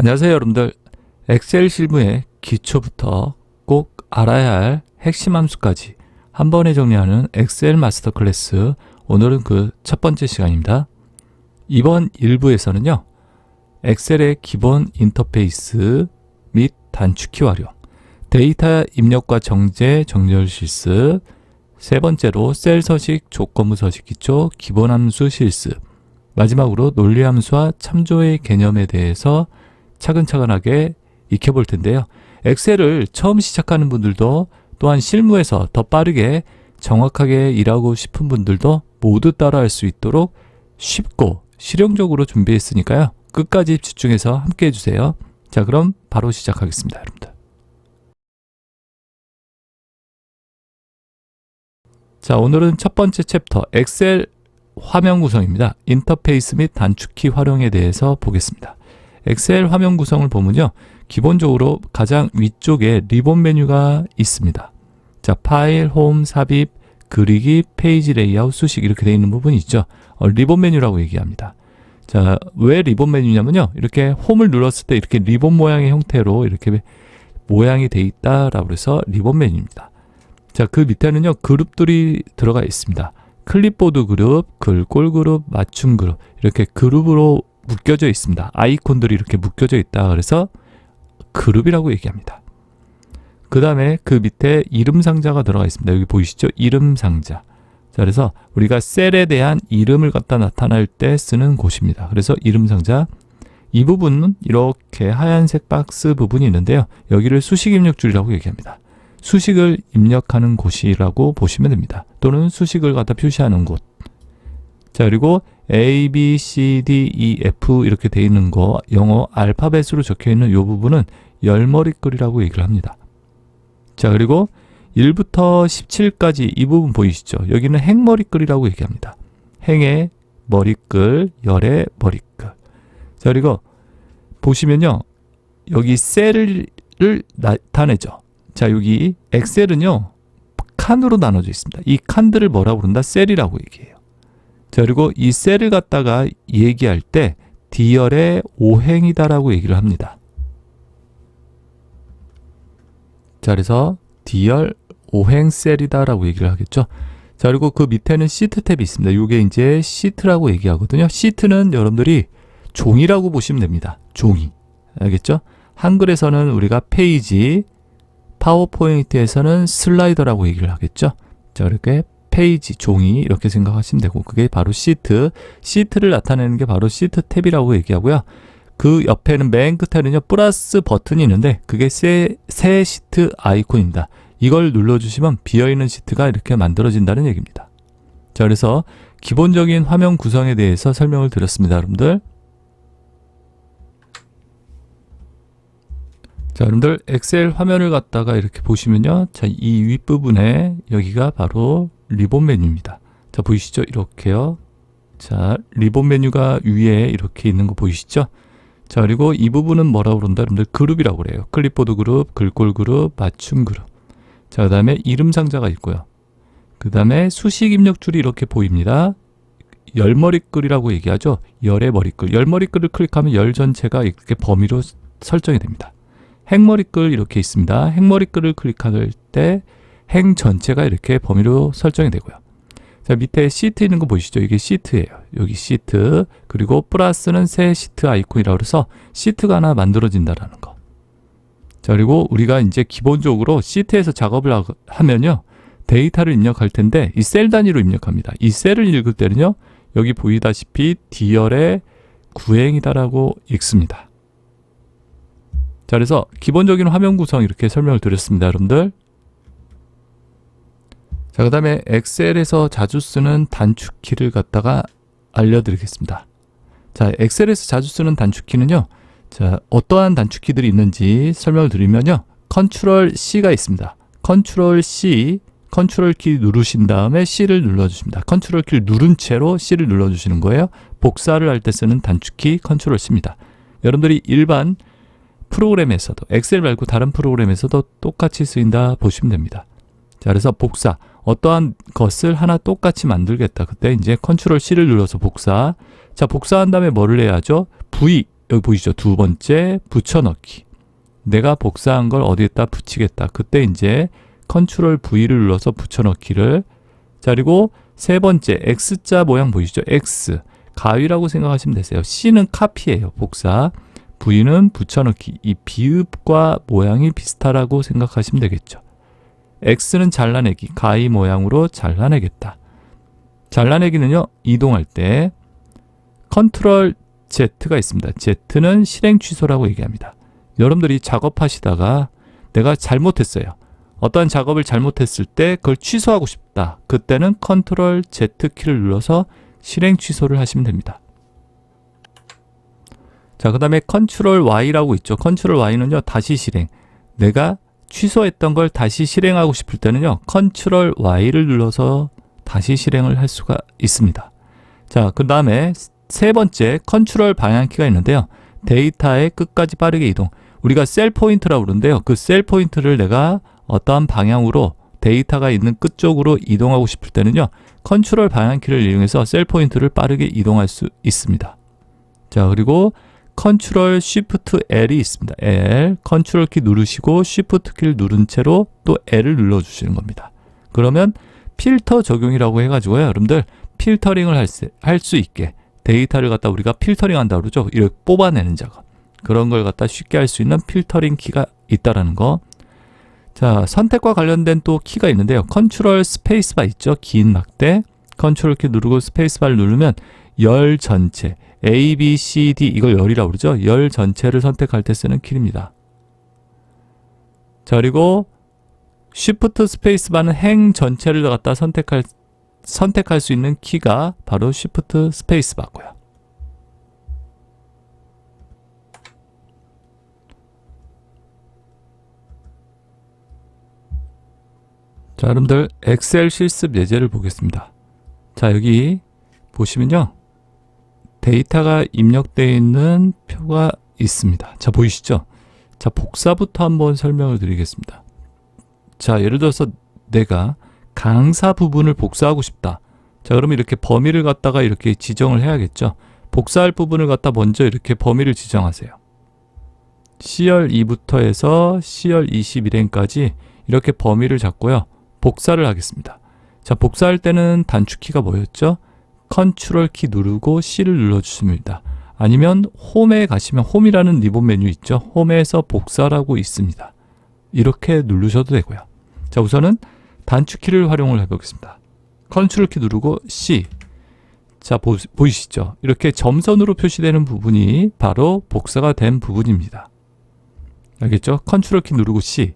안녕하세요 여러분들. 엑셀 실무의 기초부터 꼭 알아야 할 핵심 함수까지 한 번에 정리하는 엑셀 마스터 클래스, 오늘은 그 첫 번째 시간입니다. 이번 1부에서는요 엑셀의 기본 인터페이스 및 단축키 활용, 데이터 입력과 정제, 정렬 실습, 세 번째로 셀 서식, 조건부 서식 기초, 기본 함수 실습, 마지막으로 논리 함수와 참조의 개념에 대해서 차근차근하게 익혀볼 텐데요. 엑셀을 처음 시작하는 분들도, 또한 실무에서 더 빠르게 정확하게 일하고 싶은 분들도 모두 따라할 수 있도록 쉽고 실용적으로 준비했으니까요. 끝까지 집중해서 함께 해주세요. 자, 그럼 바로 시작하겠습니다, 여러분들. 자, 오늘은 첫 번째 챕터 엑셀 화면 구성입니다. 인터페이스 및 단축키 활용에 대해서 보겠습니다. 엑셀 화면 구성을 보면요, 기본적으로 가장 위쪽에 리본 메뉴가 있습니다. 자, 파일, 홈, 삽입, 그리기, 페이지 레이아웃, 수식 이렇게 되어 있는 부분이 있죠. 리본 메뉴라고 얘기합니다. 자, 왜 리본 메뉴냐면요, 이렇게 홈을 눌렀을 때 이렇게 리본 모양의 형태로 이렇게 모양이 되어 있다라고 해서 리본 메뉴입니다. 자, 그 밑에는요 그룹들이 들어가 있습니다. 클립보드 그룹, 글꼴 그룹, 맞춤 그룹, 이렇게 그룹으로 묶여져 있습니다. 아이콘들이 이렇게 묶여져 있다 그래서 그룹이라고 얘기합니다. 그 다음에 그 밑에 이름 상자가 들어가 있습니다. 여기 보이시죠? 이름 상자. 자, 그래서 우리가 셀에 대한 이름을 갖다 나타낼 때 쓰는 곳입니다. 그래서 이름 상자. 이 부분은 이렇게 하얀색 박스 부분이 있는데요, 여기를 수식 입력줄이라고 얘기합니다. 수식을 입력하는 곳이라고 보시면 됩니다. 또는 수식을 갖다 표시하는 곳. 자, 그리고 A, B, C, D, E, F 이렇게 되어 있는 거, 영어 알파벳으로 적혀 있는 이 부분은 열머리글이라고 얘기를 합니다. 자, 그리고 1부터 17까지 이 부분 보이시죠? 여기는 행머리글이라고 얘기합니다. 행의 머리글, 열의 머리글. 자, 그리고 보시면요, 여기 셀을 나타내죠. 자, 여기 엑셀은요 칸으로 나눠져 있습니다. 이 칸들을 뭐라고 부른다? 셀이라고 얘기해요. 자, 그리고 이 셀을 갖다가 얘기할 때 D열의 오행이다라고 얘기를 합니다. 자, 그래서 D열 오행 셀이다라고 얘기를 하겠죠. 자, 그리고 그 밑에는 시트 탭이 있습니다. 이게 이제 시트라고 얘기하거든요. 시트는 여러분들이 종이라고 보시면 됩니다. 종이. 알겠죠? 한글에서는 우리가 페이지, 파워포인트에서는 슬라이더라고 얘기를 하겠죠. 자, 이렇게 페이지, 종이 이렇게 생각하시면 되고, 그게 바로 시트. 시트를 나타내는 게 바로 시트 탭이라고 얘기하고요. 그 옆에는 맨 끝에는요 플러스 버튼이 있는데 그게 새 시트 아이콘입니다. 이걸 눌러주시면 비어있는 시트가 이렇게 만들어진다는 얘기입니다. 자, 그래서 기본적인 화면 구성에 대해서 설명을 드렸습니다, 여러분들. 자, 여러분들 엑셀 화면을 갖다가 이렇게 보시면요, 자, 이 윗부분에 여기가 바로 리본 메뉴입니다. 자, 보이시죠? 이렇게요. 자, 리본 메뉴가 위에 이렇게 있는 거 보이시죠? 자, 그리고 이 부분은 뭐라고 그런다? 여러분들 그룹이라고 그래요. 클립보드 그룹, 글꼴 그룹, 맞춤 그룹. 자, 그 다음에 이름 상자가 있고요. 그 다음에 수식 입력줄이 이렇게 보입니다. 열머리글이라고 얘기하죠. 열의 머리글. 열머리글을 클릭하면 열 전체가 이렇게 범위로 설정이 됩니다. 행머리글 이렇게 있습니다. 행머리글을 클릭할 때 행 전체가 이렇게 범위로 설정이 되고요. 자, 밑에 시트 있는 거 보이시죠? 이게 시트예요. 여기 시트. 그리고 플러스는 새 시트 아이콘이라고 해서 시트가 하나 만들어진다라는 거. 자, 그리고 우리가 이제 기본적으로 시트에서 작업을 하면요, 데이터를 입력할 텐데 이 셀 단위로 입력합니다. 이 셀을 읽을 때는요, 여기 보이다시피 D열의 구행이다라고 읽습니다. 자, 그래서 기본적인 화면 구성 이렇게 설명을 드렸습니다, 여러분들. 자, 그 다음에 엑셀에서 자주 쓰는 단축키를 갖다가 알려드리겠습니다. 자, 엑셀에서 자주 쓰는 단축키는요, 자, 어떠한 단축키들이 있는지 설명을 드리면요, 컨트롤 C가 있습니다. 컨트롤 C, 컨트롤 키 누르신 다음에 C를 눌러주십니다. 컨트롤 키를 누른 채로 C를 눌러주시는 거예요. 복사를 할 때 쓰는 단축키 컨트롤 C입니다. 여러분들이 일반 프로그램에서도, 엑셀 말고 다른 프로그램에서도 똑같이 쓰인다 보시면 됩니다. 자, 그래서 복사, 어떠한 것을 하나 똑같이 만들겠다. 그때 이제 컨트롤 C를 눌러서 복사. 자, 복사한 다음에 뭐를 해야죠? V, 여기 보이시죠? 두 번째 붙여넣기. 내가 복사한 걸 어디에다 붙이겠다. 그때 이제 컨트롤 V를 눌러서 붙여넣기를. 자, 그리고 세 번째 X자 모양 보이시죠? X 가위라고 생각하시면 되세요. C는 카피예요. 복사. V는 붙여넣기. 이 비읍과 모양이 비슷하다고 생각하시면 되겠죠. X는 잘라내기. 가위 모양으로 잘라내겠다. 잘라내기는요, 이동할 때 컨트롤 Z가 있습니다. Z는 실행 취소라고 얘기합니다. 여러분들이 작업하시다가 내가 잘못했어요. 어떠한 작업을 잘못했을 때 그걸 취소하고 싶다. 그때는 컨트롤 Z키를 눌러서 실행 취소를 하시면 됩니다. 자, 그 다음에 컨트롤 Y라고 있죠. 컨트롤 Y는요, 다시 실행. 내가 취소했던 걸 다시 실행하고 싶을 때는요, 컨트롤 Y를 눌러서 다시 실행을 할 수가 있습니다. 자, 그 다음에 세 번째 컨트롤 방향키가 있는데요. 데이터의 끝까지 빠르게 이동. 우리가 셀 포인트라고 그러는데요. 그 셀 포인트를 내가 어떠한 방향으로 데이터가 있는 끝 쪽으로 이동하고 싶을 때는요, 컨트롤 방향키를 이용해서 셀 포인트를 빠르게 이동할 수 있습니다. 자, 그리고 컨트롤 쉬프트 L이 있습니다. L, 컨트롤 키 누르시고 쉬프트 키를 누른 채로 또 L을 눌러주시는 겁니다. 그러면 필터 적용이라고 해가지고요, 여러분들 필터링을 할 수 있게 데이터를 갖다 우리가 필터링 한다 그러죠. 이렇게 뽑아내는 작업. 그런 걸 갖다 쉽게 할 수 있는 필터링 키가 있다라는 거. 자, 선택과 관련된 또 키가 있는데요. 컨트롤 스페이스바 있죠. 긴 막대. 컨트롤 키 누르고 스페이스바를 누르면 열 전체, A, B, C, D 이걸 열이라고 그러죠. 열 전체를 선택할 때 쓰는 키입니다. 자, 그리고 Shift 스페이스바는 행 전체를 갖다 선택할 수 있는 키가 바로 Shift 스페이스바고요. 자, 여러분들 엑셀 실습 예제를 보겠습니다. 자, 여기 보시면요, 데이터가 입력되어 있는 표가 있습니다. 자, 보이시죠? 자, 복사부터 한번 설명을 드리겠습니다. 자, 예를 들어서 내가 강사 부분을 복사하고 싶다. 자, 그러면 이렇게 범위를 갖다가 이렇게 지정을 해야겠죠. 복사할 부분을 갖다 먼저 이렇게 범위를 지정하세요. C열 2부터 해서 C열 21행까지 이렇게 범위를 잡고요. 복사를 하겠습니다. 자, 복사할 때는 단축키가 뭐였죠? 컨트롤 키 누르고 C를 눌러주십니다. 아니면 홈에 가시면 홈이라는 리본 메뉴 있죠? 홈에서 복사라고 있습니다. 이렇게 누르셔도 되고요. 자, 우선은 단축키를 활용을 해보겠습니다. 컨트롤 키 누르고 C. 자, 보이시죠? 이렇게 점선으로 표시되는 부분이 바로 복사가 된 부분입니다. 알겠죠? 컨트롤 키 누르고 C.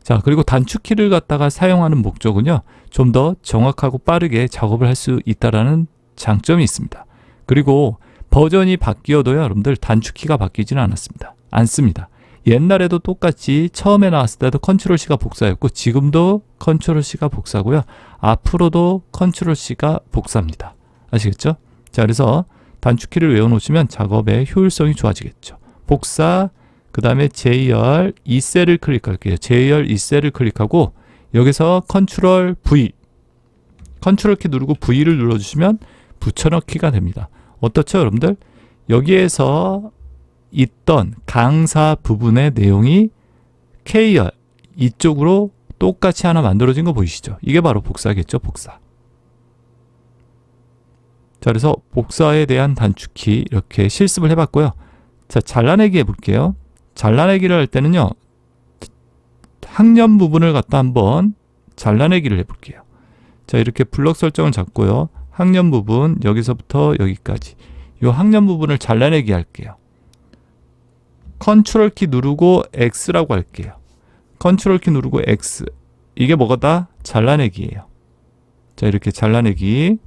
자, 그리고 단축키를 갖다가 사용하는 목적은요, 좀 더 정확하고 빠르게 작업을 할 수 있다는 장점이 있습니다. 그리고 버전이 바뀌어도요, 여러분들 단축키가 바뀌지는 않습니다. 옛날에도 똑같이 처음에 나왔을 때도 컨트롤 C가 복사였고, 지금도 컨트롤 C가 복사고요. 앞으로도 컨트롤 C가 복사입니다. 아시겠죠? 자, 그래서 단축키를 외워놓으시면 작업의 효율성이 좋아지겠죠. 복사, 그 다음에 J열 2셀을 클릭할게요. J열 2셀을 클릭하고 여기서 컨트롤 V, 컨트롤 키 누르고 V를 눌러주시면 붙여넣기가 됩니다. 어떻죠, 여러분들? 여기에서 있던 강사 부분의 내용이 K열 이쪽으로 똑같이 하나 만들어진 거 보이시죠? 이게 바로 복사겠죠, 복사. 자, 그래서 복사에 대한 단축키 이렇게 실습을 해봤고요. 자, 잘라내기 해볼게요. 잘라내기를 할 때는요, 학년 부분을 갖다 한번 잘라내기를 해볼게요. 자, 이렇게 블럭 설정을 잡고요. 학년 부분 여기서부터 여기까지 이 학년 부분을 잘라내기 할게요. 컨트롤 키 누르고 X라고 할게요. 컨트롤 키 누르고 X. 이게 뭐가다? 잘라내기예요. 자, 이렇게 잘라내기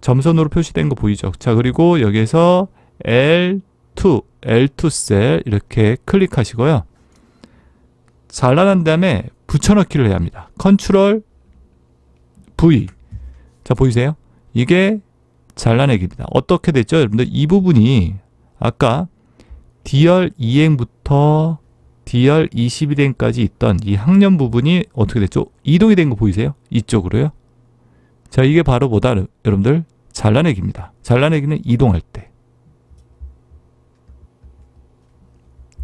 점선으로 표시된 거 보이죠? 자, 그리고 여기에서 L2 셀 이렇게 클릭하시고요. 잘라낸 다음에 붙여넣기를 해야 합니다. 컨트롤 V. 자, 보이세요? 이게 잘라내기입니다. 어떻게 됐죠? 여러분들 이 부분이 아까 D열 2행부터 D열 21행까지 있던 이 학년 부분이 어떻게 됐죠? 이동이 된 거 보이세요? 이쪽으로요. 자, 이게 바로 뭐다? 여러분들 잘라내기입니다. 잘라내기는 이동할 때.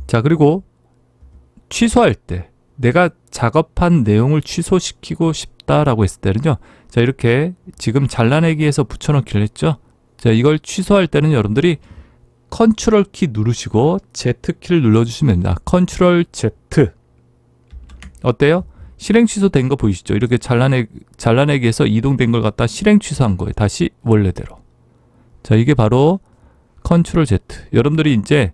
자, 그리고 취소할 때 내가 작업한 내용을 취소시키고 싶다라고 했을 때는요. 자, 이렇게 지금 잘라내기에서 붙여넣기를 했죠. 자, 이걸 취소할 때는 여러분들이 컨트롤 키 누르시고 Z키를 눌러주시면 됩니다. 컨트롤 Z. 어때요? 실행 취소된 거 보이시죠? 이렇게 잘라내기에서 이동된 걸 갖다 실행 취소한 거예요. 다시 원래대로. 자, 이게 바로 컨트롤 Z. 여러분들이 이제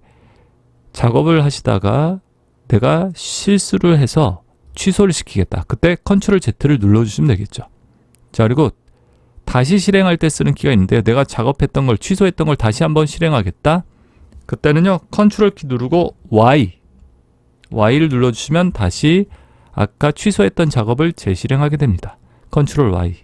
작업을 하시다가 내가 실수를 해서 취소를 시키겠다. 그때 컨트롤 Z를 눌러주시면 되겠죠. 자, 그리고 다시 실행할 때 쓰는 키가 있는데요. 내가 작업했던 걸, 취소했던 걸 다시 한번 실행하겠다. 그때는요, 컨트롤 키 누르고 Y를 눌러주시면 다시 아까 취소했던 작업을 재실행하게 됩니다. 컨트롤 Y.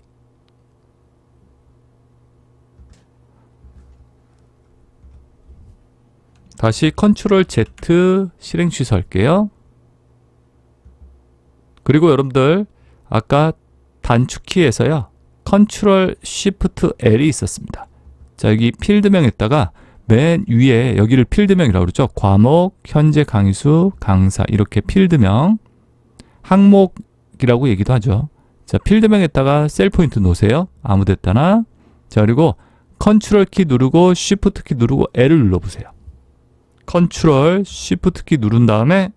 다시 컨트롤 Z 실행 취소할게요. 그리고 여러분들 아까 단축키에서요. 컨트롤 쉬프트 L이 있었습니다. 자, 여기 필드명에다가 맨 위에 여기를 필드명이라고 그러죠. 과목, 현재 강의수, 강사 이렇게 필드명, 항목이라고 얘기도 하죠. 자, 필드명에다가 셀 포인트 놓으세요. 아무 데다나. 자, 그리고 컨트롤 키 누르고 쉬프트 키 누르고 L을 눌러보세요. 컨트롤 쉬프트 키 누른 다음에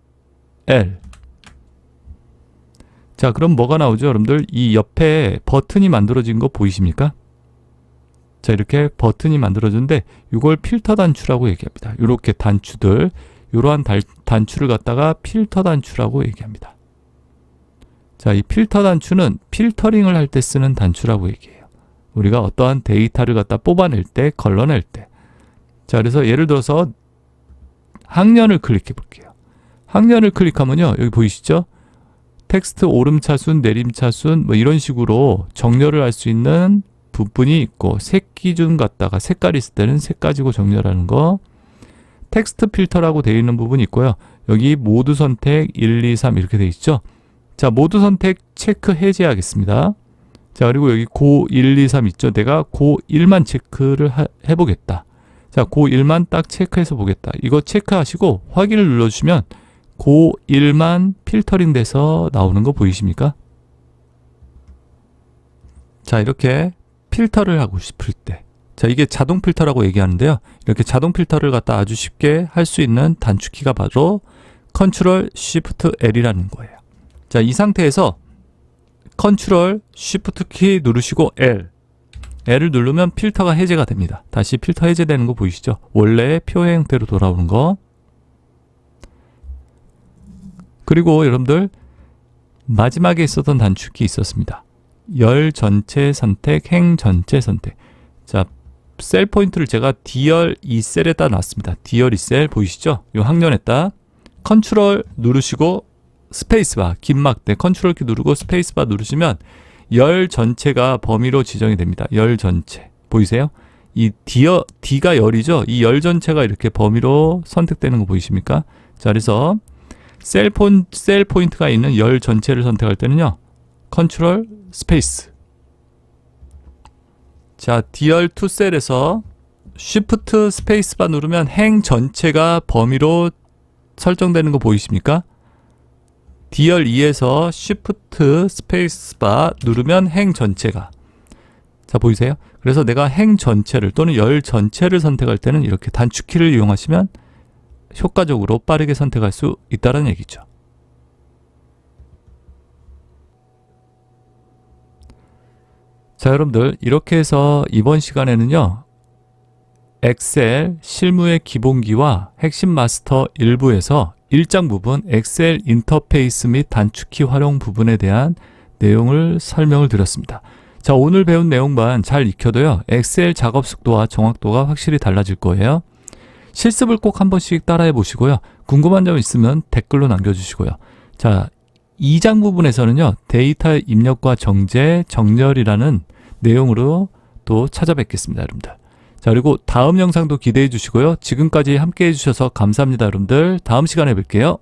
L. 자, 그럼 뭐가 나오죠, 여러분들? 이 옆에 버튼이 만들어진 거 보이십니까? 자, 이렇게 버튼이 만들어졌는데 이걸 필터 단추라고 얘기합니다. 이렇게 단추들, 이러한 단추를 갖다가 필터 단추라고 얘기합니다. 자, 이 필터 단추는 필터링을 할 때 쓰는 단추라고 얘기해요. 우리가 어떠한 데이터를 갖다 뽑아낼 때, 걸러낼 때. 자, 그래서 예를 들어서 학년을 클릭해 볼게요. 학년을 클릭하면요, 여기 보이시죠? 텍스트 오름차순, 내림차순 뭐 이런 식으로 정렬을 할 수 있는 부분이 있고, 색 기준 갖다가 색깔이 있을 때는 색 가지고 정렬하는 거, 텍스트 필터라고 되어 있는 부분이 있고요. 여기 모두 선택 1, 2, 3 이렇게 되어 있죠. 자, 모두 선택 체크 해제하겠습니다. 자, 그리고 여기 고 1, 2, 3 있죠. 내가 고 1만 체크를 해보겠다. 자, 고 1만 딱 체크해서 보겠다. 이거 체크하시고 확인을 눌러주시면 고 1만 필터링 돼서 나오는 거 보이십니까? 자, 이렇게 필터를 하고 싶을 때, 자, 이게 자동 필터라고 얘기하는데요. 이렇게 자동 필터를 갖다 아주 쉽게 할 수 있는 단축키가 바로 컨트롤 쉬프트 L이라는 거예요. 자, 이 상태에서 컨트롤 쉬프트 키 누르시고 L을 누르면 필터가 해제가 됩니다. 다시 필터 해제되는 거 보이시죠? 원래의 표의 형태로 돌아오는 거. 그리고 여러분들 마지막에 있었던 단축키 있었습니다. 열 전체 선택, 행 전체 선택. 자, 셀 포인트를 제가 D열 2셀에다 놨습니다. D열 2셀 보이시죠? 요 학년에다 컨트롤 누르시고 스페이스바, 긴 막대 컨트롤 키 누르고 스페이스바 누르시면 열 전체가 범위로 지정이 됩니다. 열 전체 보이세요? 이 D가 열이죠. 이 열 전체가 이렇게 범위로 선택되는 거 보이십니까? 자, 그래서 셀 포인트가 있는 열 전체를 선택할 때는요, 컨트롤 스페이스. 자, D열 2셀에서 쉬프트 스페이스바 누르면 행 전체가 범위로 설정되는 거 보이십니까? D열 2에서 쉬프트 스페이스바 누르면 행 전체가, 자, 보이세요? 그래서 내가 행 전체를 또는 열 전체를 선택할 때는 이렇게 단축키를 이용하시면 효과적으로 빠르게 선택할 수 있다는 얘기죠. 자, 여러분들 이렇게 해서 이번 시간에는요, 엑셀 실무의 기본기와 핵심 마스터 일부에서 1장 부분 엑셀 인터페이스 및 단축키 활용 부분에 대한 내용을 설명을 드렸습니다. 자, 오늘 배운 내용만 잘 익혀도요, 엑셀 작업 속도와 정확도가 확실히 달라질 거예요. 실습을 꼭 한 번씩 따라해 보시고요. 궁금한 점 있으면 댓글로 남겨주시고요. 자, 2장 부분에서는요, 데이터 입력과 정제, 정렬이라는 내용으로 또 찾아뵙겠습니다, 여러분들. 자, 그리고 다음 영상도 기대해 주시고요. 지금까지 함께 해주셔서 감사합니다, 여러분들. 다음 시간에 뵐게요.